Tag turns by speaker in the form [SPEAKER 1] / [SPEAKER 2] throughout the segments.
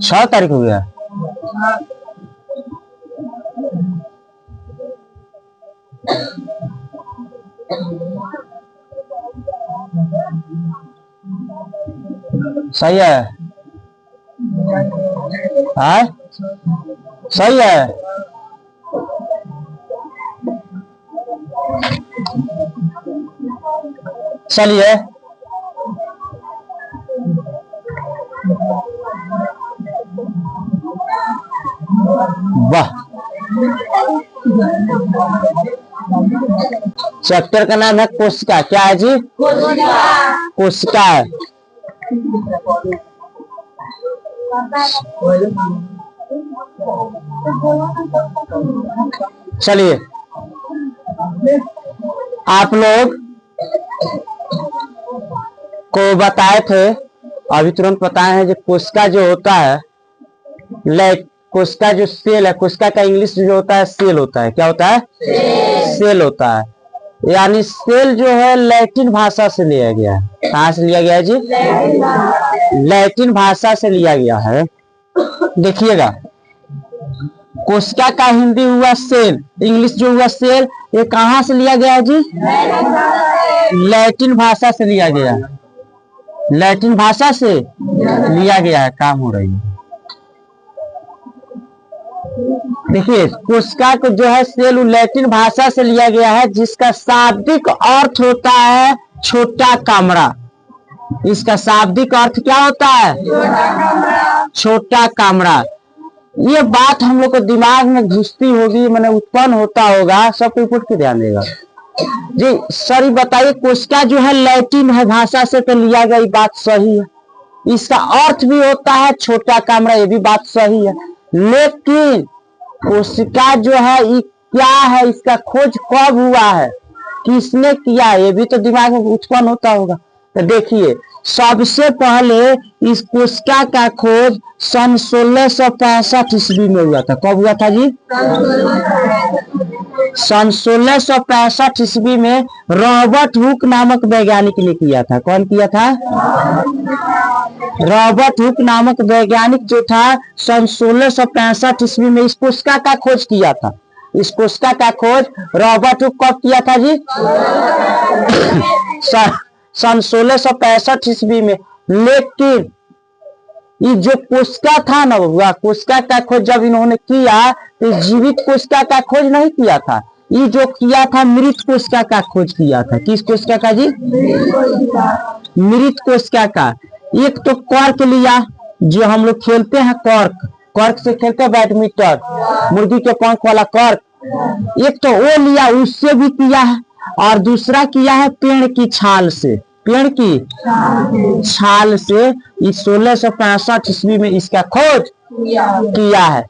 [SPEAKER 1] 6 तारीख हो गया। सही है। हाँ सही है। चलिए वाह। चैप्टर का नाम है कोशिका। क्या है जी? कोशिका है। चलिए आप लोग को बताए थे, अभी तुरंत बताए हैं, जो कोशिका जो होता है, कोशिका जो सेल है, कोशिका का इंग्लिश जो होता है सेल होता है। क्या होता है? सेल होता है। यानी सेल जो है लैटिन भाषा से लिया गया है। कहाँ से लिया गया है जी? लैटिन भाषा से लिया गया है। देखिएगा, कोशिका का हिंदी हुआ सेल, इंग्लिश जो हुआ सेल, ये कहाँ से लिया गया है जी? लैटिन भाषा से लिया गया है। लैटिन भाषा से लिया गया है। काम हो रही है। देखिए, कोशिका को जो है सेल लैटिन भाषा से लिया गया है, जिसका शाब्दिक अर्थ होता है छोटा कमरा। इसका शाब्दिक अर्थ क्या होता है? छोटा कमरा। ये बात हम लोग को दिमाग में घुसती होगी, मैंने उत्पन्न होता होगा, सब कोई पूछ के ध्यान देगा जी। सर बताइए, कोशिका जो है लैटिन है भाषा से तो लिया गया, ये बात सही है। इसका अर्थ भी होता है छोटा कमरा, ये भी बात सही है। लेकिन कोशिका जो है ये क्या है, इसका खोज कब हुआ है, किसने किया, ये भी तो दिमाग में उत्पन्न होता होगा। तो देखिए, सबसे पहले इस कोशिका का खोज सन 1665 ईस्वी में हुआ था। कब हुआ था जी? सन 1665 ईस्वी में रॉबर्ट हुक नामक वैज्ञानिक ने किया था। कौन किया था? रॉबर्ट हुक नामक वैज्ञानिक जो था सन 1665 ईस्वी में इस कोशिका का खोज किया था। इस कोशिका का खोज रॉबर्ट हुक कब किया था जी? सन 1665 ईस्वी में। लेकिन ये जो कोशिका था ना, वह कोशिका का खोज जब इन्होंने किया तो जीवित कोशिका का खोज नहीं किया था। ये जो किया था मृत कोशिका का खोज किया था। किस कोशिका का जी? मृत कोशिका का। एक तो कॉर्क लिया, जो हम लोग खेलते हैं कॉर्क, कॉर्क से खेलते हैं बैडमिंटन, मुर्गी के पंख वाला कॉर्क। एक तो वो लिया, उससे भी किया है, और दूसरा किया है पेड़ की छाल से। पेड़ की छाल से इस 1665 ईस्वी में इसका खोज किया है।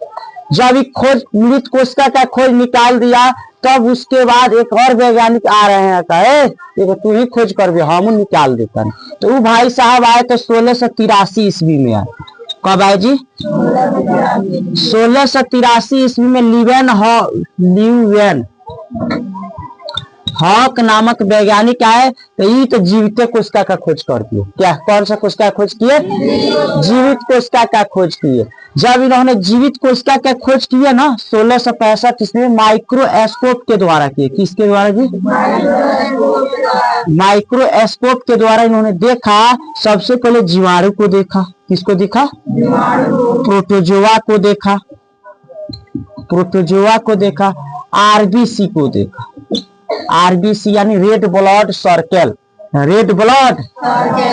[SPEAKER 1] जब खोज मृत कोशिका का खोज निकाल दिया, तब उसके बाद एक और वैज्ञानिक आ रहे हैं, कहे तू ही खोज कर भी, हम निकाल देता है। तो वो भाई साहब आए तो 1683 ईस्वी में आए। कब आए जी? 1683 ईस्वी में ल्यूवेन हॉक नामक वैज्ञानिक आए, तो ये तो जीवित कोशिका का खोज कर दिए। क्या, कौन सा कोशिका खोज किए? जीवित कोशिका का खोज किए। जब इन्होंने जीवित कोशिका का खोज किया ना 1665 ईस्वी में, माइक्रोस्कोप के द्वारा किए। किसके द्वारा जी? माइक्रोस्कोप के द्वारा इन्होंने देखा। सबसे पहले जीवाणु को देखा। किसको देखा? प्रोटोजोआ को देखा। प्रोटोजोआ को देखा। आरबीसी को देखा। आरबीसी यानी red blood circle. Red blood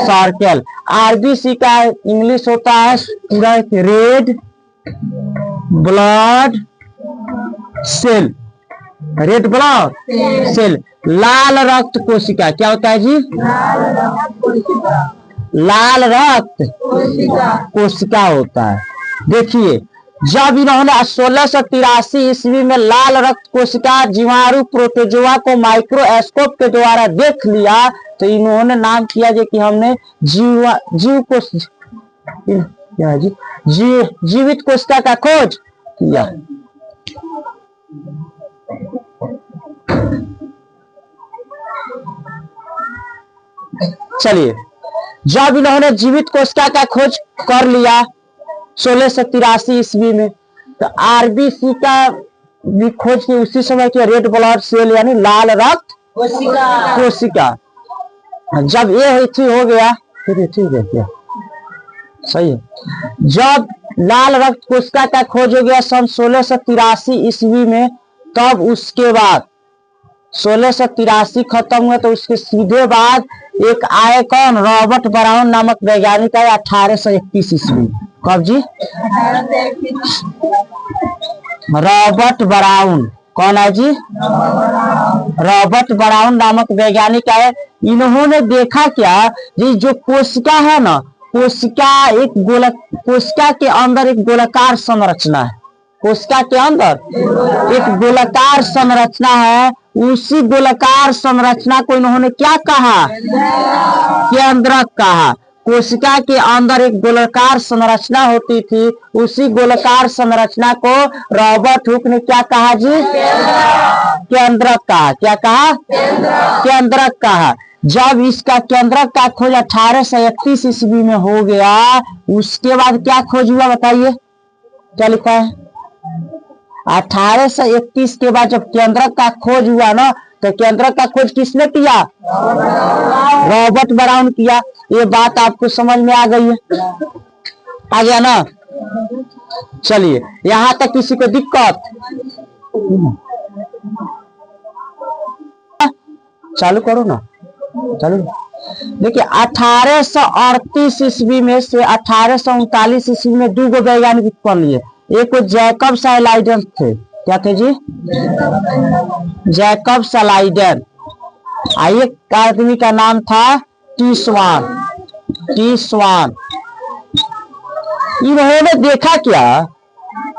[SPEAKER 1] circle. RBC का इंग्लिश होता है पूरा red blood cell. Red blood cell. लाल रक्त कोशिका। क्या होता है जी? लाल रक्त कोशिका होता है। देखिए, जब इन्होंने 1683 ईस्वी में लाल रक्त कोशिका जीवाणु प्रोटोजोआ को माइक्रोस्कोप के द्वारा देख लिया, तो इन्होंने नाम किया कि हमने जीवित कोशिका का खोज किया। चलिए, जब इन्होंने जीवित कोशिका का खोज कर लिया, 1683 ईस्वी में। तो आरबीसी का भी खोज की उसी समय की, रेड ब्लड सेल यानी लाल रक्त कोशिका। जब ये ठीक हो गया, फिर ठीक है क्या, सही है। जब लाल रक्त कोशिका का खोज हो गया सन 1683 ईस्वी में, तब उसके बाद 1683 खत्म हुआ तो उसके सीधे बाद एक आए कौन, रॉबर्ट ब्राउन नामक वैज्ञानिक आए 1831 ईस्वी। कब जी? Robert brown. कौन है जी? रॉबर्ट ब्राउन नामक वैज्ञानिक आए। इन्होंने देखा क्या जी, जो कोशिका है ना, कोशिका के अंदर एक गोलाकार संरचना है। कोशिका के अंदर एक गोलाकार संरचना है। उसी गोलाकार संरचना को इन्होंने क्या कहा? केंद्रक कहा। कोशिका के अंदर एक गोलाकार संरचना होती थी, उसी गोलाकार संरचना को रॉबर्ट हुक ने क्या कहा जी? केंद्रक कहा। क्या कहा? केंद्रक कहा। जब इसका केंद्रक का खोज 1831 ईस्वी में हो गया, उसके बाद क्या खोज हुआ बताइए, क्या लिखा है? 1831 के बाद जब केंद्रक का खोज हुआ ना, तो केंद्रक का खोज किसने किया? रॉबर्ट ब्राउन किया। ये बात आपको समझ में आ गई है? आ गया ना? चलिए, यहां तक किसी को दिक्कत? चालू करो ना, चालू। देखिए 1838 ईस्वी में से 1839 ईस्वी में दो वैज्ञानिक उत्पन्न लिए। एक जैकब सलाइडन थे। क्या थे जी? जैकब सलाइडन। एक आदमी का नाम था टी स्वान। इन्होंने देखा क्या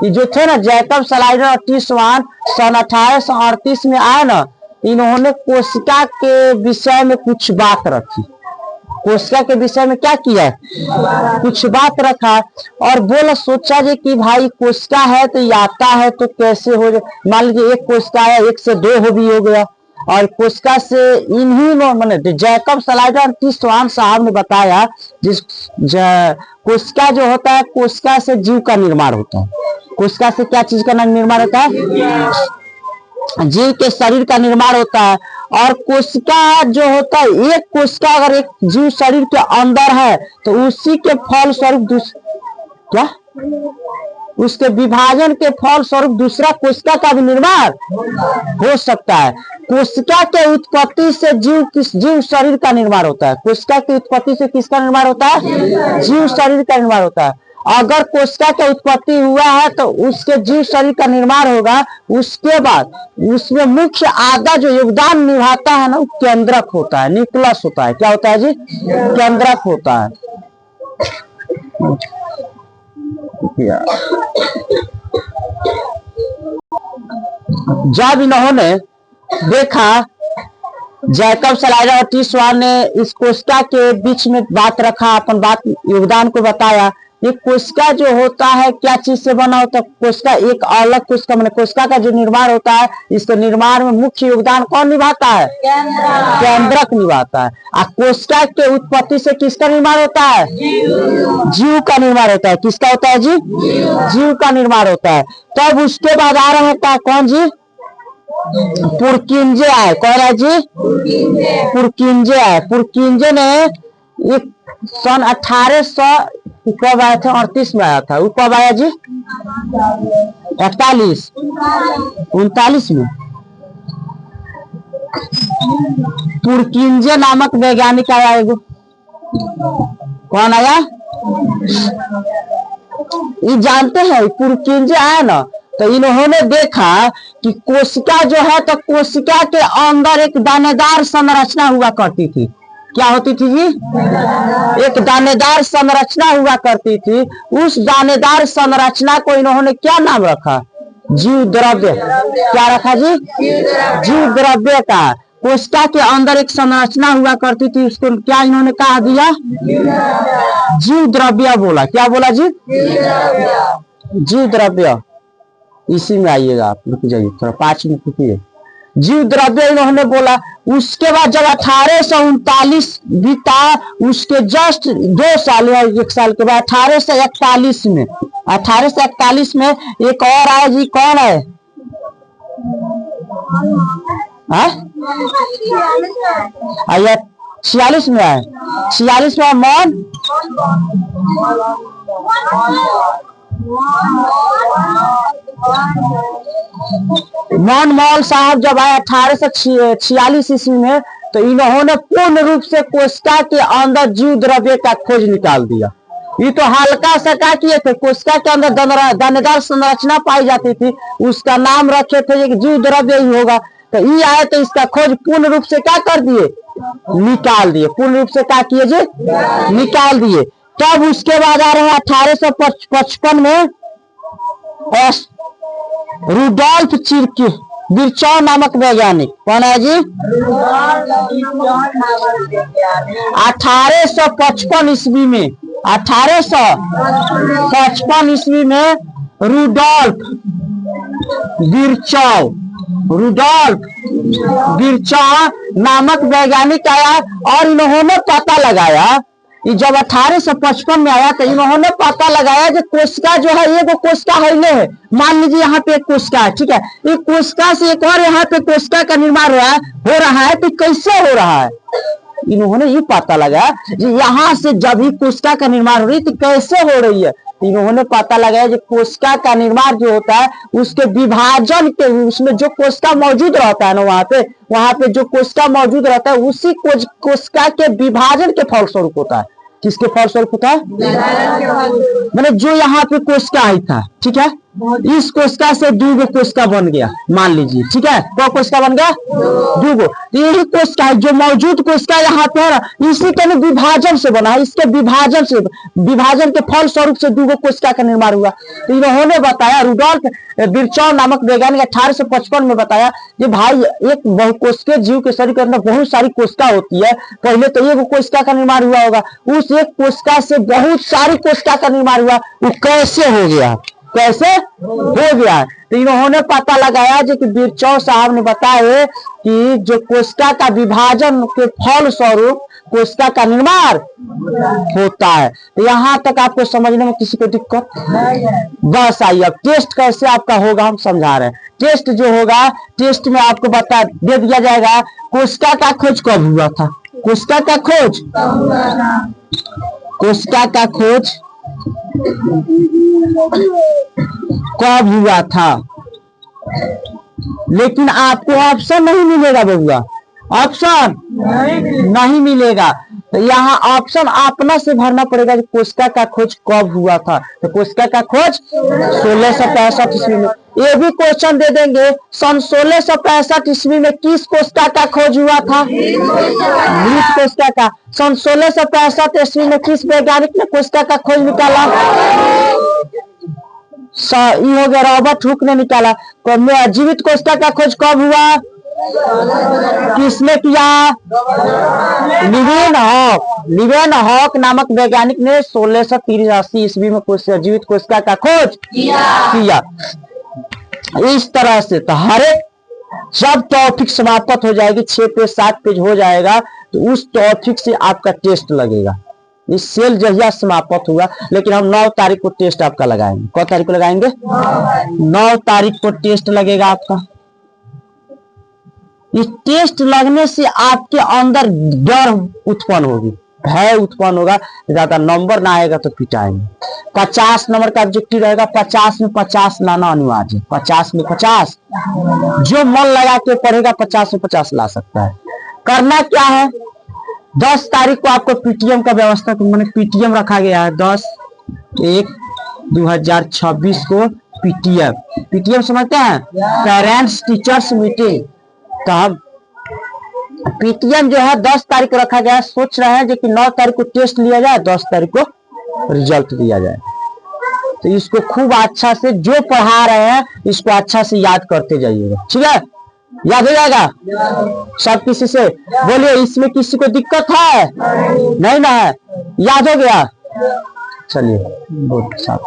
[SPEAKER 1] कि जो थे ना जैकब सलाइडन और टी स्वान, सन 1838 में आए ना, इन्होंने कोशिका के विषय में कुछ बात रखी। कोशिका के विषय में क्या किया? कुछ बात रखा और बोला, सोचा जी कि भाई कोशिका है तो आता है तो कैसे हो जाए। मान लीजिए एक कोशिका है, एक से दो भी हो गया, और कोशिका से इन्हीं मैंने जैकब सलाइडन टी स्वान साहब ने बताया, जिस कोशिका जो होता है, कोशिका से जीव का निर्माण होता है। कोशिका से क्या चीज का निर्माण होता है? जीव के शरीर का निर्माण होता है। और कोशिका जो होता है, एक कोशिका अगर एक जीव शरीर के अंदर है तो उसी के फल स्वरूप क्या, उसके विभाजन के फल स्वरूप दूसरा कोशिका का भी निर्माण हो सकता है। कोशिका के उत्पत्ति से जीव शरीर का निर्माण होता है। कोशिका की उत्पत्ति से किसका निर्माण होता है? जीव शरीर का निर्माण होता है। अगर कोशिका का उत्पत्ति हुआ है तो उसके जीव शरीर का निर्माण होगा। उसके बाद उसमें मुख्य आधा जो योगदान निभाता है ना, केंद्रक होता है, न्यूक्लियस होता है। क्या होता है जी? केंद्रक होता है। जब इन्होंने देखा, जैकब सलाइडन और टी स्वान ने इस कोशिका के बीच में बात रखा, अपन बात योगदान को बताया। ये कोशिका जो होता है क्या चीज से बना होता है? कोशिका एक अलग कोशिका, मैंने कोशिका का जो निर्माण होता है, इसके निर्माण में मुख्य योगदान कौन निभाता है? केंद्रक निभाता है। और कोशिका के उत्पत्ति से किसका निर्माण होता है? जीव का निर्माण होता है। किसका होता है जी? जीव का निर्माण होता है। तब उसके बाद आ रहा है कौन जी? पुरकिंजे आए। कौन है जी? पुरकिंजे आए। पुरकिंजे ने एक सन 1800 कब आया था? 38 में आया था। वो कब आया जी? 39 में। पुरकिंजे नामक वैज्ञानिक आया। एगो कौन आया? ये जानते हैं पुरकिंजे आया ना, तो इन्होंने देखा कि कोशिका जो है, तो कोशिका के अंदर एक दानेदार संरचना हुआ करती थी। क्या होती थी जी? एक दानेदार संरचना हुआ करती थी। उस दानेदार संरचना को इन्होंने क्या नाम रखा? जीव द्रव्य। क्या रखा जी? जीव द्रव्य का। कोशिका के अंदर एक संरचना हुआ करती थी, उसको क्या इन्होंने कहा दिया? जीव द्रव्य बोला। क्या बोला जी? जीव द्रव्य। इसी में आइएगा आप, रुक जाइए थोड़ा, 5 मिनट रुकिए। जीव द्रव्य इन्होंने बोला। उसके बाद जब 1839 बीता, उसके जस्ट 2 साल या 1 साल के बाद 1841 में 1841 में एक और आया जी, कौन है? आया 46 में आए, 46 में मॉल साहब जब आए 1846 ईस्वी में, तो इन्होंने पूर्ण रूप से कोशिका के अंदर जीव द्रव्य का खोज निकाल दिया। ये तो हल्का सा क्या किए थे, कोशिका के अंदर दानेदार संरचना पाई जाती थी, उसका नाम रखे थे कि जीव द्रव्य ही होगा। तो ये आए तो इसका खोज पूर्ण रूप से क्या कर दिए, निकाल दिए। पूर्ण रूप से क्या किए जी, निकाल दिए। तब उसके बाद आ रहे हैं 1855 में रुडोल्फ विर्चॉव नामक वैज्ञानिक। कौन है जी? 1855 ईस्वी में, 1855 ईस्वी में रुडोल्फ विर्चॉव नामक वैज्ञानिक आया और इन्होंने पता लगाया, जब 1855 में आया तो इन्होंने पता लगाया कि कोशिका जो है, ये वो कोशिका है, मान लीजिए यहाँ पे एक कोशिका है, ठीक है, एक कोशिका से एक और यहाँ पे कोशिका का निर्माण हो रहा है, तो कैसे हो रहा है? इन्होंने ये पता लगा कि यहाँ से जब ही कोशिका का निर्माण हो रही है तो कैसे हो रही है। इन्होंने पता लगाया कि कोशिका का निर्माण जो होता है उसके विभाजन के, उसमें जो कोशिका मौजूद रहता है ना, वहां पे जो कोशिका मौजूद रहता है उसी कोशिका के विभाजन के फलस्वरूप होता है। किसके फलस्वरूप होता है? मैंने जो यहाँ पे कोशिका आई था, ठीक है, इस कोशिका से दूगो कोशिका बन गया, मान लीजिए, ठीक है, तो कोशिका बन गया दूगो। तो यही कोशिका है जो मौजूद कोशिका यहाँ पे है, इसी के विभाजन से बना है, इसके विभाजन के फल स्वरूप से दूगो कोशिका का निर्माण हुआ। तो इन्होंने बताया, रुडोल्फ विर्चॉव नामक वैज्ञानिक 1855 में बताया कि भाई एक बहुकोशिकीय जीव के शरीर के अंदर बहुत सारी कोशिका होती है, पहले तो एक कोशिका का निर्माण हुआ होगा, उस एक कोशिका से बहुत सारी कोशिका का निर्माण हुआ, वो कैसे हो गया, कैसे हो गया? तो इन्होंने पता लगाया जो कि विर्चॉव साहब ने बताया कि जो कोशिका का विभाजन के फल स्वरूप कोशिका का निर्माण होता है। तो यहाँ तक आपको समझने में किसी को दिक्कत? बस आइए, अब टेस्ट कैसे आपका होगा हम समझा रहे हैं। टेस्ट जो होगा, टेस्ट में आपको दे दिया जाएगा कोशिका का खोज कब हुआ था, कोशिका का खोज कब हुआ था। लेकिन आपको ऑप्शन नहीं मिलेगा बबुआ, ऑप्शन नहीं मिलेगा। तो यहाँ ऑप्शन अपना से भरना पड़ेगा कि कोशिका का खोज कब हुआ था। तो कोशिका का खोज 1665 ईस्वी में। ये भी क्वेश्चन दे देंगे, सन 1665 ईस्वी में किस कोशिका का खोज हुआ था? मृत कोशिका का। सन 1665 ईस्वी में किस वैज्ञानिक ने कोशिका का खोज निकाला? हो गया रॉबर्ट हुक ने निकाला। जीवित कोशिका का खोज कब हुआ? किसने किया? लिवेन हॉक नामक वैज्ञानिक ने 1683 ईस्वी में जीवित कोशिका का खोज किया। इस तरह से तो हर एक जब टॉपिक समाप्त हो जाएगी, 6 पेज 7 पेज हो जाएगा, तो उस टॉपिक से आपका टेस्ट लगेगा। इस सेल जहिया समाप्त हुआ, लेकिन हम 9 तारीख को टेस्ट आपका लगाएंगे। कौन तारीख को लगाएंगे? 9 तारीख को टेस्ट लगेगा आपका। इस टेस्ट लगने से आपके अंदर डर उत्पन्न होगी, भय उत्पन्न होगा, ज्यादा नंबर ना आएगा तो पिटाएंगे। 50 नंबर का ऑब्जेक्टिव रहेगा, 50 में 50 लाना अनिवार्य है। 50 में 50 जो मन लगा के पढ़ेगा 50 में 50 ला सकता है। करना क्या है, 10 तारीख को आपको पीटीएम का व्यवस्था, तो मैंने पीटीएम रखा गया है 10/1/2026 को पीटीएम समझते हैं, पेरेंट्स टीचर्स मीटिंग। तो हम पीटीएम जो है 10 तारीख को रखा गया है। सोच रहे हैं कि 9 तारीख को टेस्ट लिया जाए, 10 तारीख को रिजल्ट दिया जाए। तो इसको खूब अच्छा से जो पढ़ा रहे हैं इसको अच्छा से याद करते जाइएगा, ठीक है? याद हो जाएगा सब किसी से? बोलिए, इसमें किसी को दिक्कत है? नहीं ना है? याद हो गया? चलिए बहुत साफ।